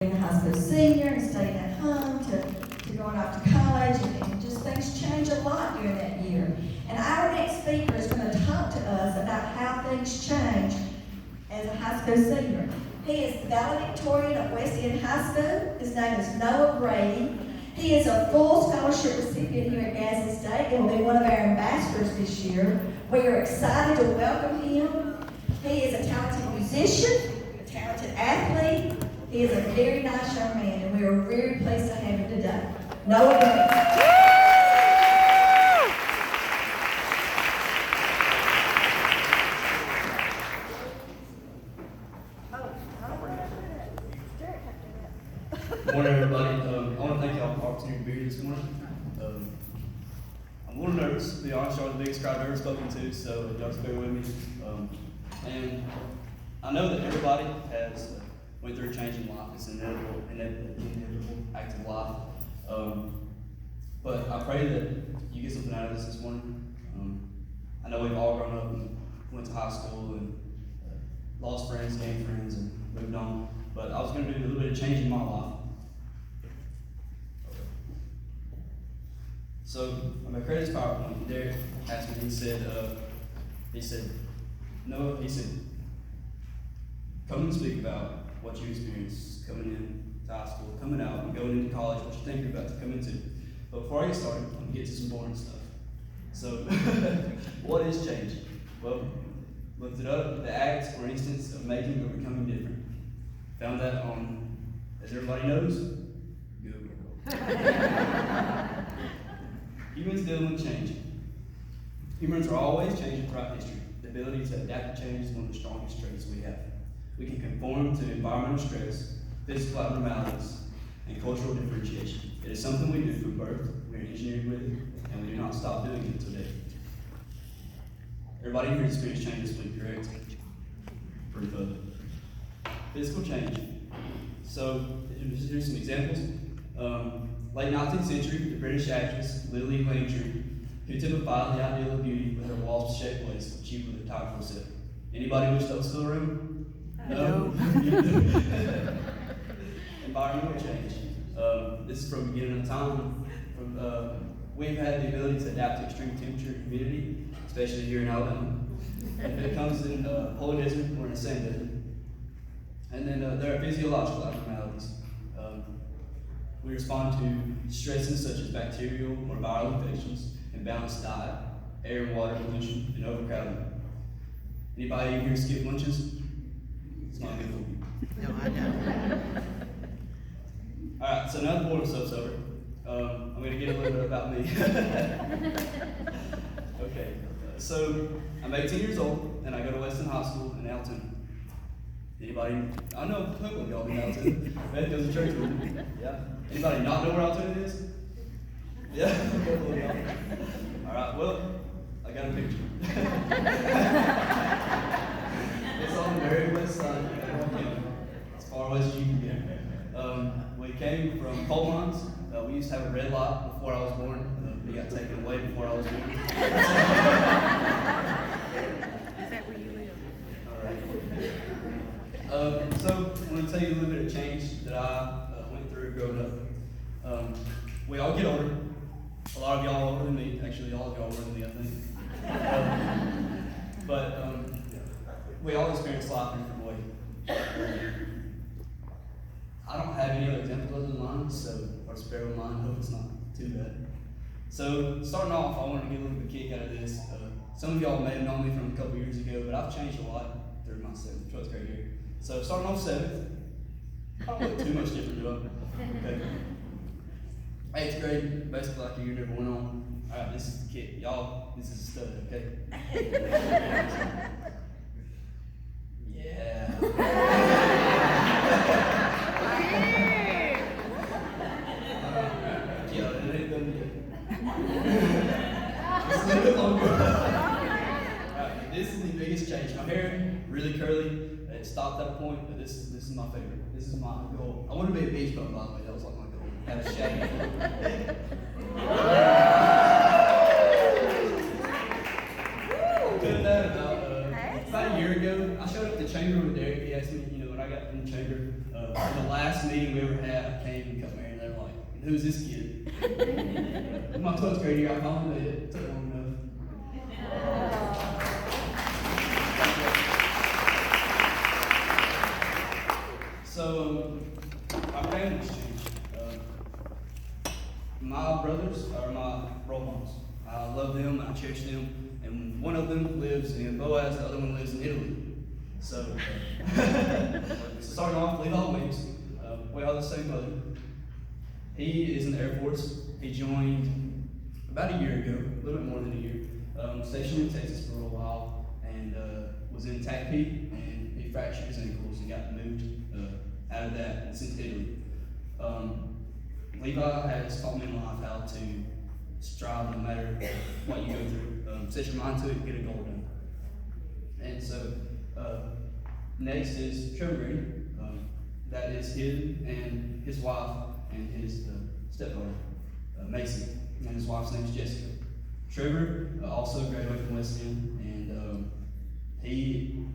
being a high school senior and staying at home to going off to college, and just things change a lot during that year. And our next speaker is going to talk to us about how things change as a high school senior. He is the valedictorian at West End High School. His name is Grady. He is a full scholarship recipient here at GSCC State and will be one of our ambassadors this year. We are excited to welcome him. He is a talented musician, a talented athlete. He is a very nice young man, and we are very pleased to have him today. Noah Grady. Good morning, everybody. I want to thank y'all for the opportunity to be here this morning. I'm a little nervous, to be honest. Y'all are the biggest crowd I've ever spoken to, so y'all just bear with me. And I know that everybody has went through a change in life. It's an inevitable act of life. But I pray that you get something out of this morning. I know we've all grown up and went to high school and lost friends, gained friends, and moved on. But I was going to do a little bit of change in my life. So I'm going to create this PowerPoint. Derek asked me, he said, come and speak about what you experienced coming in to high school, coming out, and going into college, what you think you're about to come into. But before I get started, I'm going to get to some boring stuff. So, what is change? Well, looked it up, the act or instance of making or becoming different. Found that on, as everybody knows, Google. Humans dealing with change. Humans are always changing throughout history. The ability to adapt to change is one of the strongest traits we have. We can conform to environmental stress, physical abnormalities, and cultural differentiation. It is something we do from birth, we are engineered with it, and we do not stop doing it until death. Everybody here experienced change this week, correct? Proof of it. Physical change. So, here's some examples. Late 19th century, the British actress Lily Langtry, who typified the ideal of beauty with her wasp-shaped waist, achieved with a tight corset. Anybody wish that was still around? No. Environmental change. This is from the beginning of time. We've had the ability to adapt to extreme temperature and humidity, especially here in Alabama. If it comes in polar desert or in a sand desert. And then there are physiological abnormalities. We respond to stresses such as bacterial or viral infections, imbalanced diet, air and water pollution, and overcrowding. Anybody in here skip lunches? It's not good for you. No, I don't. Alright, so now the boring stuff's over. I'm going to get a little bit about me. Okay, so I'm 18 years old, and I go to Weston High School in Altoona. Anybody? I know a couple of y'all in Altoona. Beth goes to church with me. Yeah. Anybody not know where Altoona is? Yeah, a couple of y'all. Alright, well, I got a picture. It's on the very west side of Alabama, as far west as you can get. We came from coal mines. We used to have a red light before I was born. It got taken away before I was born. Is that where you live? Alright. So I'm going to tell you a little bit of change that I went through growing up. We all get older. A lot of y'all are older than me. Actually, all of y'all are older than me, I think. But we all experience life in different ways. I don't have any other examples other than mine, or spare with mine. I hope it's not too bad. So, starting off, I wanted to get a little bit of kick out of this. Some of y'all may have known me from a couple years ago, but I've changed a lot through my 7th, 12th grade year. So, starting off 7th, I don't look too much different, do I? Okay. 8th grade, basically like a year never went on. Alright, this is the kick. Y'all, this is a stud, okay? Yeah. Yeah, it ain't done yet. Just a little bit longer. Alright, this is the biggest change. My hair, really curly. It stopped at a point, but this is my favorite. This is my goal. I want to be a beach bum, by the way. That was like my goal. Have a shaggy Could have that about a year ago. I showed up to chamber with Derek. He asked me, when I I got in the chamber. In the last meeting we ever had, I came and cut my hair, and they were like, "Who's this kid?" In my 12th grade year, I finally made it. Took long enough. So, my family's changed. My brothers are my role models. I love them, I cherish them, and one of them lives in Boaz, the other one lives in Italy. So, starting off, Lee Hall Wings, we all the same mother. He is in the Air Force. He joined about a year ago, a little bit more than a year, stationed in Texas for a little while, and was in TACP, and he fractured his ankles and got moved out of that and sent to Italy. Levi has taught me in life how to strive no matter what you go through. Set your mind to it, get a goal done. And so, next is Trevor Grady. That is him and his wife and his stepdaughter, Mason, and his wife's name is Jessica. Trevor also graduated from West End, and he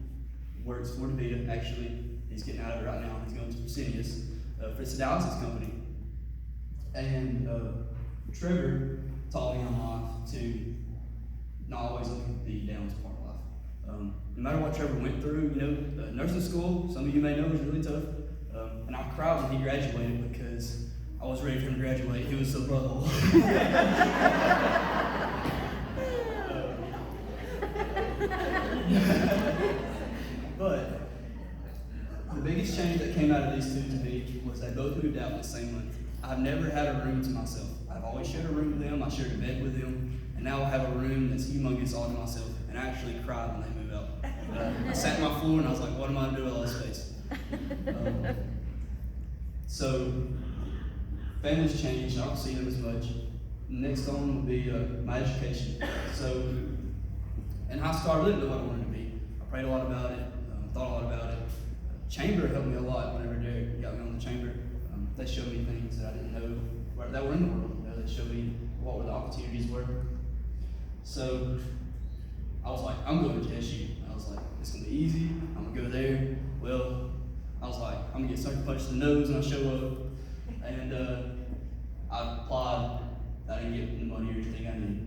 works for DaVita. Actually, he's getting out of it right now. He's going to Fresenius for his dialysis company. And Trevor taught me in life to not always look at the downs part of life. No matter what Trevor went through, nursing school, some of you may know, was really tough. And I cried when he graduated because I was ready for him to graduate. He was so brotherly. But the biggest change that came out of these two to me was they both moved out in the same month. I've never had a room to myself. I've always shared a room with them. I shared a bed with them, and now I have a room that's humongous all to myself. And I actually cried when they moved out. I sat on my floor and I was like, "What am I doing with all this space?" So families changed. I don't see them as much. Next on would be my education. So in high school, I really didn't know what I wanted to be. I prayed a lot about it, thought a lot about it. Chamber helped me a lot whenever Derek got me on the chamber. They showed me things that I didn't know that were in the world. They showed me what the opportunities were. So I was like, I'm going to GSU. I was like, it's going to be easy. I'm going to go there. Well, I was like, I'm going to get sucker punched in the nose when I show up. And I applied. I didn't get the money or anything I needed.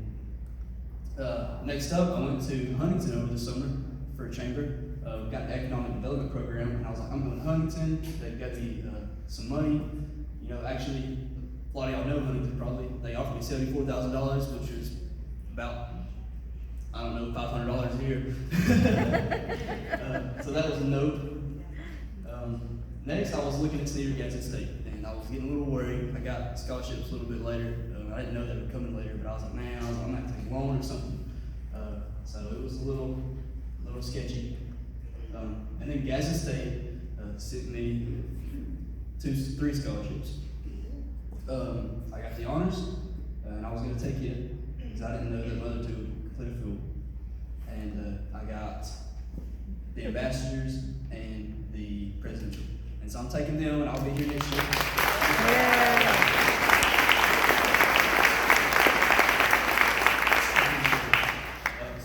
Next up, I went to Huntington over the summer for a chamber. Got an economic development program, and I was like, I'm going to Huntington. They got me some money. Actually, a lot of y'all know Huntington probably. They offered me $74,000, which is about, I don't know, $500 a year. So that was a no. Next, I was looking at Gadsden State, and I was getting a little worried. I got scholarships a little bit later. I didn't know they were coming later, but I was like, man, I'm gonna have to take a loan or something. So it was a little sketchy. And then Gadsden State sent me 3 scholarships. I got the honors, and I was going to take it because I didn't know that the other 2 would complete a field. And I got the ambassadors and the presidential. And so I'm taking them, and I'll be here next year.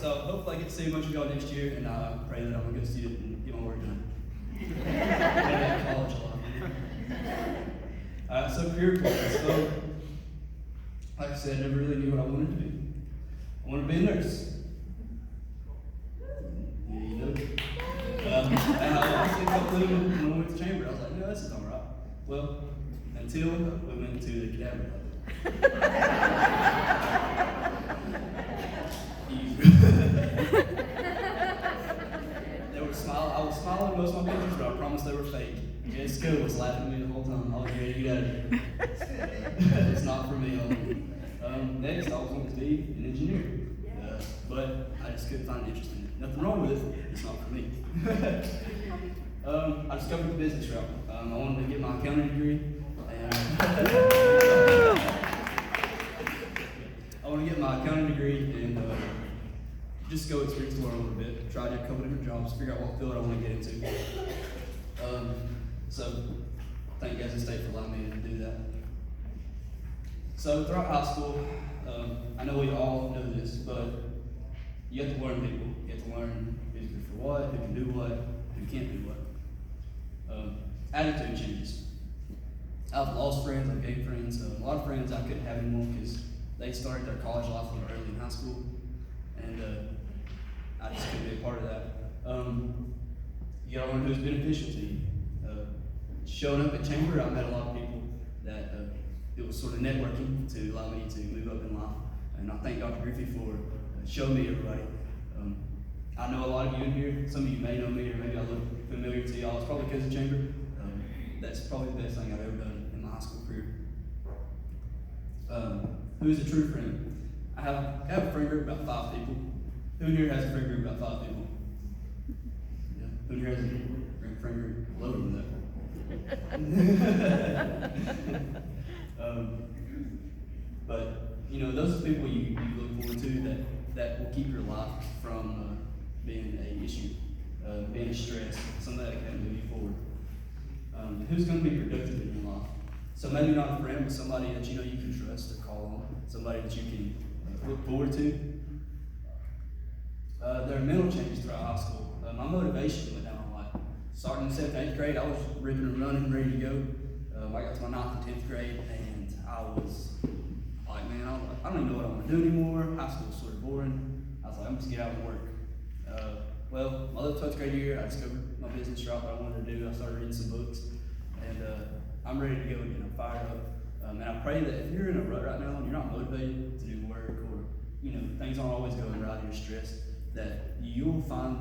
So hopefully I get to see a bunch of y'all next year, and I pray that I'm a good student and get my work done. College life. So career plans. So, like I said, I never really knew what I wanted to be. I wanted to be a nurse. Yeah, you know. And I honestly felt when I went to chamber, I was like, no, this is all right. Well, until we went to the cadaver lab. I was smiling most of my pictures, but I promised they were fake. Jessica was laughing at me the whole time. I was ready to get out of here. It's not for me. Next, I was going to be an engineer, but I just couldn't find interest in it. Nothing wrong with it. It's not for me. I discovered the business route. I wanted to get my accounting degree, and I want to get my accounting degree and just go experience the world a little bit. Try to do a couple different jobs, figure out what field I want to get into. So thank Gadsden State for allowing me to do that. So throughout high school, I know we all know this, but you have to learn people. You have to learn who's good for what, who can do what, who can't do what. Attitude changes. I've lost friends, I've gained friends. A lot of friends I couldn't have anymore because they started their college life a little early in high school, and I just couldn't be a part of that. You gotta learn who's beneficial to you. Showing up at Chamber, I met a lot of people that it was sort of networking to allow me to move up in life, and I thank Dr. Griffey for showing me everybody. I know a lot of you in here. Some of you may know me, or maybe I look familiar to y'all. It's probably because of Chamber. That's probably the best thing I've ever done in my high school career. Who is a true friend? I have a friend group of about 5 people. Who in here has a friend group of about 5 people? Yeah. Who in here has a friend group lower than that? But you know, those are the people you look forward to that will keep your life from being an issue, being a stress, something that can move you forward. Who's going to be productive in your life? So maybe not a friend, but somebody that you know you can trust or call on, somebody that you can look forward to. There are mental changes throughout high school. My motivation went down a lot. Starting in 7th, 8th grade, I was ripping and running, ready to go. I got to my 9th and 10th grade, and I was like, man, I don't even know what I want to do anymore. High school was sort of boring. I was like, I'm just get out and work. Well, my 12th grade year, I discovered my business route that I wanted to do. I started reading some books, and I'm ready to go again. I'm fired up. And I pray that if you're in a rut right now and you're not motivated to do work, or you know things aren't always going right, you're stressed, that you'll find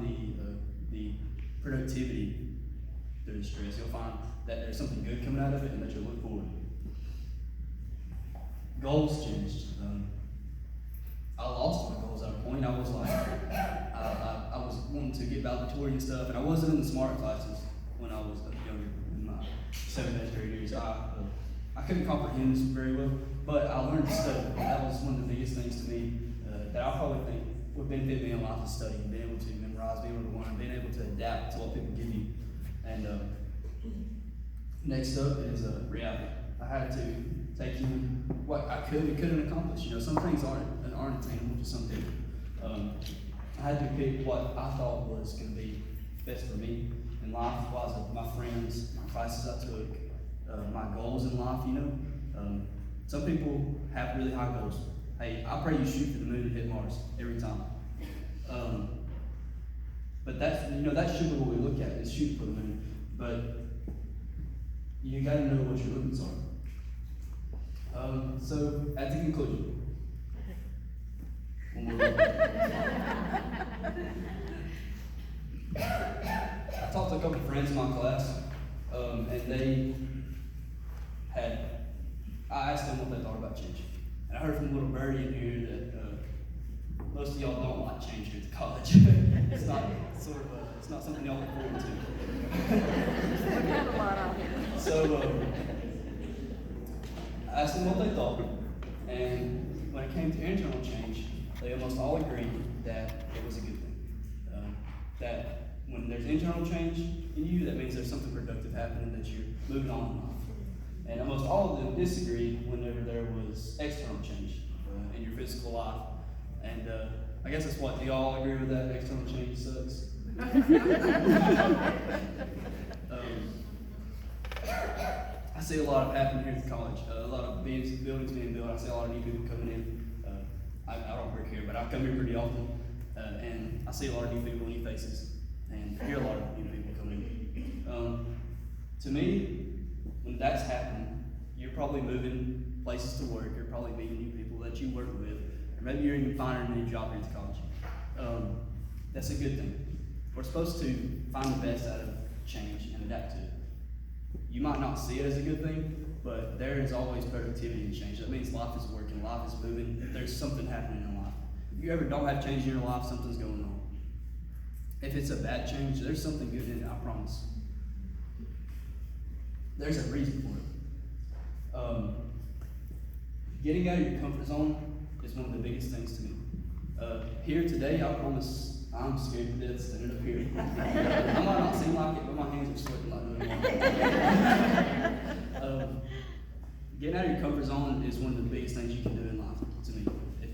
the productivity through the stress. You'll find that there's something good coming out of it, and that you'll look forward. Goals changed. I lost my goals at a point. I was like, I was wanting to get valedictorian and stuff, and I wasn't in the smart classes when I was younger, in my 7th, 8th grade years. I couldn't comprehend this very well, but I learned to study. That was one of the biggest things to me that I probably think would benefit me in life, is studying, being able to memorize, being able to learn, being able to adapt to what people give you. And next up is reality. I had to take in what I could and couldn't accomplish. You know, some things aren't attainable to some people. I had to pick what I thought was going to be best for me in life, wise of my friends, my classes I took, my goals in life. You know, some people have really high goals. Hey, I pray you shoot for the moon and hit Mars every time. But that's should be what we look at, is shooting for the moon. But you got to know what your limits are. So at the conclusion, one more I talked to a couple of friends in my class, and I asked them what they thought about change. And I heard from little Birdie in here that most of y'all don't like change here at college. It's not something y'all look forward to. We've had a lot out here. So I asked them what they thought, and when it came to internal change, they almost all agreed that it was a good thing. That when there's internal change in you, that means there's something productive happening, that you're moving on in life. And almost all of them disagreed whenever there was external change in your physical life. And I guess that's what, do y'all agree with that? External change sucks? I see a lot of happening here at the college. A lot of buildings being built. I see a lot of new people coming in. I don't work here, but I come here pretty often, and I see a lot of new people, new faces, and hear a lot of new people coming in. To me, when that's happening, you're probably moving places to work. You're probably meeting new people that you work with, or maybe you're even finding a new job here at the college. That's a good thing. We're supposed to find the best out of change and adapt to it. You might not see it as a good thing, but there is always productivity in change. That means life is working, life is moving. There's something happening in life. If you ever don't have change in your life, something's going on. If it's a bad change, there's something good in it, I promise. There's a reason for it. Getting out of your comfort zone is one of the biggest things to me. Here today, I promise I'm scared to death standing up here. I might not seem like it, but my hands are sweating like nothing. Getting out of your comfort zone is one of the biggest things you can do in life, to me.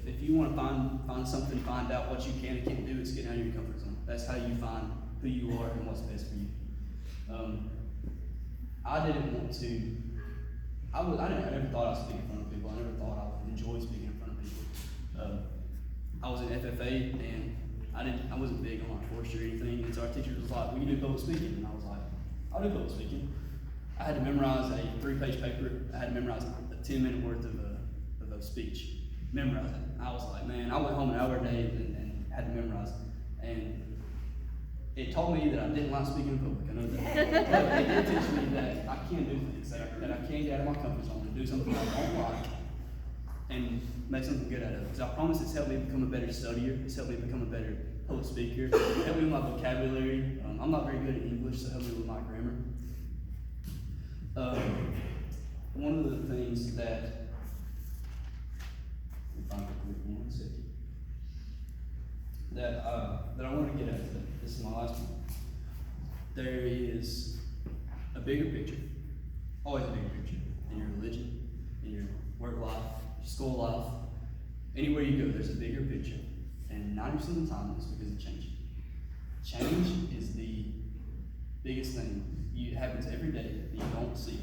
If you want to find something, find out what you can and can't do, it's getting out of your comfort zone. That's how you find who you are and what's best for you. I didn't want to. I never thought I'd speak in front of people. I never thought I would enjoy speaking in front of people. I was in FFA and I wasn't big on like forestry or anything. And so our teacher was like, "Will you do public speaking?" And I was like, "I'll do public speaking." I had to memorize a 3-page paper. I had to memorize a 10-minute worth of a speech. Memorize it. I was like, man, I went home an hour a day and had to memorize. And it taught me that I didn't like speaking in public. I know that. But it did teach me that I can do things, that I can get out of my comfort zone and do something I don't like and make something good out of it. Because I promise it's helped me become a better studier. It's helped me become a better public speaker. It helped me with my vocabulary. I'm not very good at English, so it helped me with my grammar. One of the things that, that I want to get at today, this is my last one. There is a bigger picture, always a bigger picture, in your religion, in your work life, your school life, anywhere you go, there's a bigger picture. And 90% of the time, it's because of change. Change is the biggest thing. It happens every day that you don't see.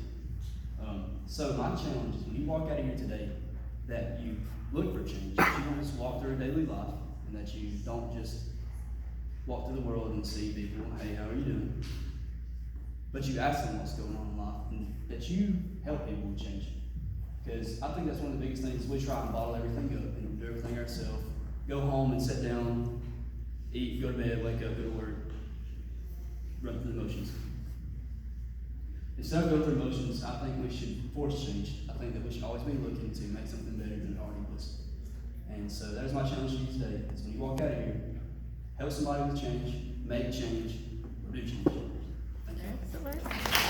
So my challenge is when you walk out of here today, that you look for change, that you don't just walk through a daily life, and that you don't just walk through the world and see people, hey, how are you doing? But you ask them what's going on in life, and that you help people change. Because I think that's one of the biggest things. We try and bottle everything up and do everything ourselves. Go home and sit down, eat, go to bed, wake up, go to work, run through the motions. Instead of going through motions, I think we should force change. I think that we should always be looking to make something better than it already was. And so that is my challenge to you today, is when you walk out of here, help somebody with change, make change, or do change. Thank you. Excellent.